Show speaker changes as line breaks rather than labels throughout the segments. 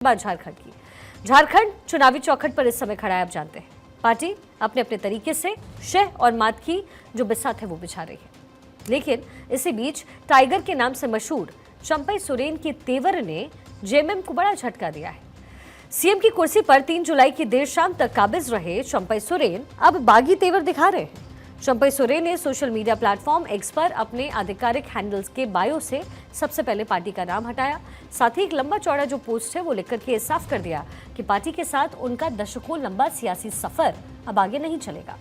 झारखंड की झारखंड चुनावी चौखट पर इस समय खड़ा है। आप जानते हैं पार्टी अपने अपने तरीके से शह और मात की जो बिसात है वो बिछा रही है, लेकिन इसी बीच टाइगर के नाम से मशहूर चंपई सोरेन के तेवर ने जेएमएम को बड़ा झटका दिया है। सीएम की कुर्सी पर 3 जुलाई की देर शाम तक काबिज रहे चंपई सोरेन अब बागी तेवर दिखा रहे हैं। चंपई सोरेन ने सोशल मीडिया प्लेटफॉर्म एक्स पर अपने आधिकारिक हैंडल्स के बायो से सबसे पहले पार्टी का नाम हटाया। साथ ही एक लंबा चौड़ा जो पोस्ट है वो लिख करके साफ कर दिया कि पार्टी के साथ उनका दशकों लंबा सियासी सफर अब आगे नहीं चलेगा,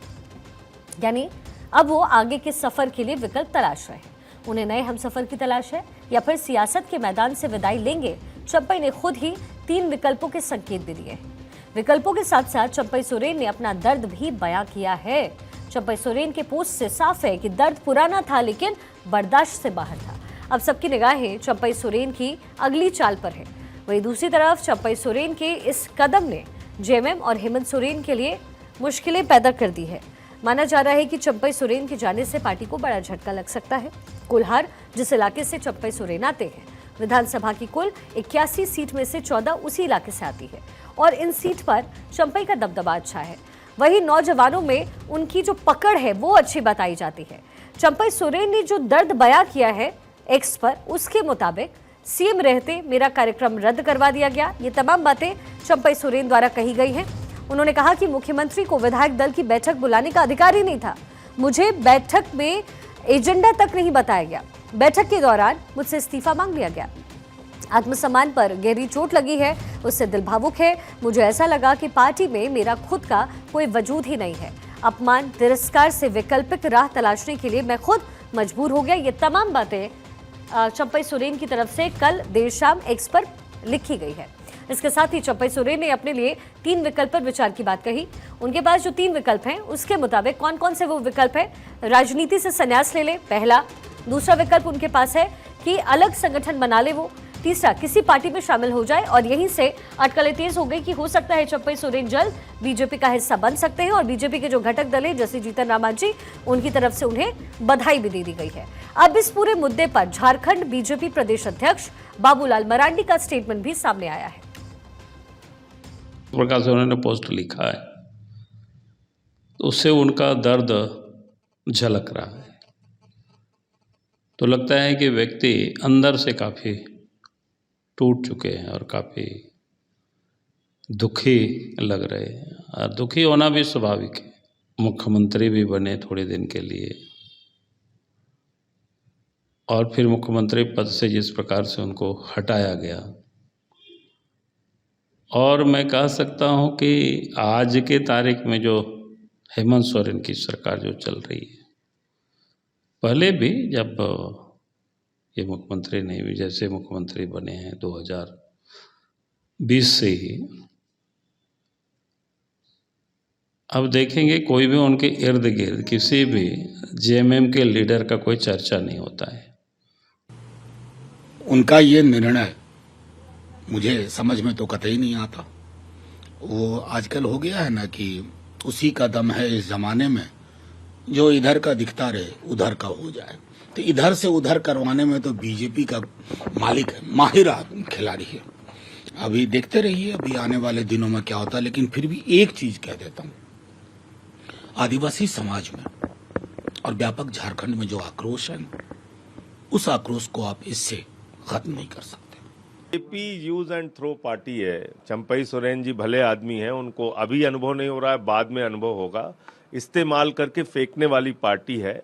यानी अब वो आगे के सफर के लिए विकल्प तलाश रहे हैं। उन्हें नए हमसफर की तलाश है या फिर सियासत के मैदान से विदाई लेंगे। चंपई ने खुद ही 3 विकल्पों के संकेत भी दिए। विकल्पों के साथ साथ चंपई सोरेन ने अपना दर्द भी बयां किया है। चंपई सोरेन के पोस्ट से साफ है कि दर्द पुराना था लेकिन बर्दाश्त से बाहर था। अब सबकी निगाहें चंपई सोरेन की अगली चाल पर है। वहीं दूसरी तरफ चंपई सोरेन के इस कदम ने जेएमएम और हेमंत सोरेन के लिए मुश्किलें पैदा कर दी है। माना जा रहा है कि चंपई सोरेन के जाने से पार्टी को बड़ा झटका लग सकता है। कुल्हार, जिस इलाके से चंपई सोरेन आते हैं, विधानसभा की कुल 81 सीट में से 14 उसी इलाके से आती है और इन सीट पर चंपई का दबदबा अच्छा है। वहीं नौजवानों में उनकी जो पकड़ है वो अच्छी बताई जाती है। चंपई सोरेन ने जो दर्द बयां किया है एक्स पर, उसके मुताबिक सीएम रहते मेरा कार्यक्रम रद्द करवा दिया गया। ये तमाम बातें चंपई सोरेन द्वारा कही गई हैं। उन्होंने कहा कि मुख्यमंत्री को विधायक दल की बैठक बुलाने का अधिकार ही नहीं था। मुझे बैठक में एजेंडा तक नहीं बताया गया। बैठक के दौरान मुझसे इस्तीफा मांग लिया गया। आत्मसम्मान पर गहरी चोट लगी है, उससे दिल भावुक है। मुझे ऐसा लगा कि पार्टी में मेरा खुद का कोई वजूद ही नहीं है। अपमान, तिरस्कार से वैकल्पिक राह तलाशने के लिए मैं खुद मजबूर हो गया। ये तमाम बातें चंपई सोरेन की तरफ से कल देर शाम एक्स पर लिखी गई है। इसके साथ ही चंपई सोरेन ने अपने लिए 3 विकल्प पर विचार की बात कही। उनके पास जो 3 विकल्प हैं उसके मुताबिक कौन कौन से वो विकल्प है? राजनीति से संन्यास ले ले, पहला। दूसरा विकल्प उनके पास है कि अलग संगठन बना ले वो। तीसरा, किसी पार्टी में शामिल हो जाए। और यहीं से अटकलें तेज हो गई कि हो सकता है चंपई सोरेन जल्द बीजेपी का हिस्सा बन सकते हैं और बीजेपी के जो घटक दल है जैसे जीतन राम मांझी, उनकी तरफ से उन्हें बधाई भी दे दी गई है। अब इस पूरे मुद्दे पर झारखंड बीजेपी प्रदेश अध्यक्ष बाबूलाल मरांडी का स्टेटमेंट भी सामने आया है।
प्रकाश उन्होंने पोस्ट लिखा है तो उससे उनका दर्द झलक रहा है, तो लगता है कि व्यक्ति अंदर से काफ़ी टूट चुके हैं और काफ़ी दुखी लग रहे हैं। और दुखी होना भी स्वाभाविक है। मुख्यमंत्री भी बने थोड़े दिन के लिए और फिर मुख्यमंत्री पद से जिस प्रकार से उनको हटाया गया, और मैं कह सकता हूं कि आज के तारीख में जो हेमंत सोरेन की सरकार जो चल रही है, पहले भी जब ये मुख्यमंत्री नहीं भी, जैसे मुख्यमंत्री बने हैं 2020 से ही, अब देखेंगे कोई भी उनके इर्द गिर्द किसी भी जेएमएम के लीडर का कोई चर्चा नहीं होता है।
उनका ये निर्णय मुझे समझ में तो कतई नहीं आता। वो आजकल हो गया है ना कि उसी का दम है इस जमाने में, जो इधर का दिखता रहे उधर का हो जाए। तो इधर से उधर करवाने में तो बीजेपी का मालिक है, माहिर खिलाड़ी है। अभी देखते रहिए अभी आने वाले दिनों में क्या होता है। लेकिन फिर भी एक चीज कह देता हूं, आदिवासी समाज में और व्यापक झारखंड में जो आक्रोश है, उस आक्रोश को आप इससे खत्म नहीं कर सकते।
BJP use and throw party है। चंपई सोरेन जी भले आदमी हैं, उनको अभी अनुभव नहीं हो रहा है, बाद में अनुभव होगा। इस्तेमाल करके फेंकने वाली पार्टी है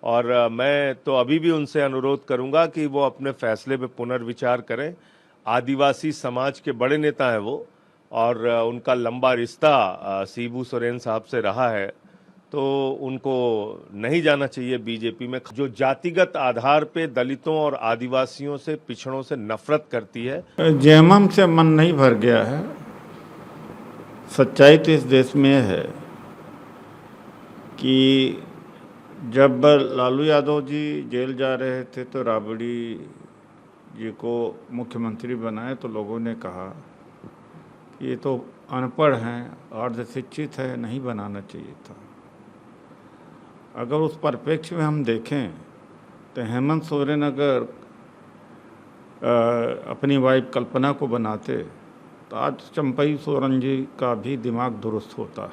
और मैं तो अभी भी उनसे अनुरोध करूंगा कि वो अपने फैसले पे पुनर्विचार करें। आदिवासी समाज के बड़े नेता हैं वो, और उनका लंबा रिश्ता शिबू सोरेन साहब से रहा है, तो उनको नहीं जाना चाहिए बीजेपी में। जो जातिगत आधार पे दलितों और आदिवासियों से, पिछड़ों से नफरत करती है।
जेएमएम से मन नहीं भर गया है। सच्चाई तो इस देश में है कि जब लालू यादव जी जेल जा रहे थे तो राबड़ी जी को मुख्यमंत्री बनाए तो लोगों ने कहा कि ये तो अनपढ़ हैं, अर्धशिक्षित है, नहीं बनाना चाहिए था। अगर उस परिप्रेक्ष्य में हम देखें तो हेमंत सोरेन अगर अपनी वाइफ कल्पना को बनाते तो आज चंपई सोरेन जी का भी दिमाग दुरुस्त होता।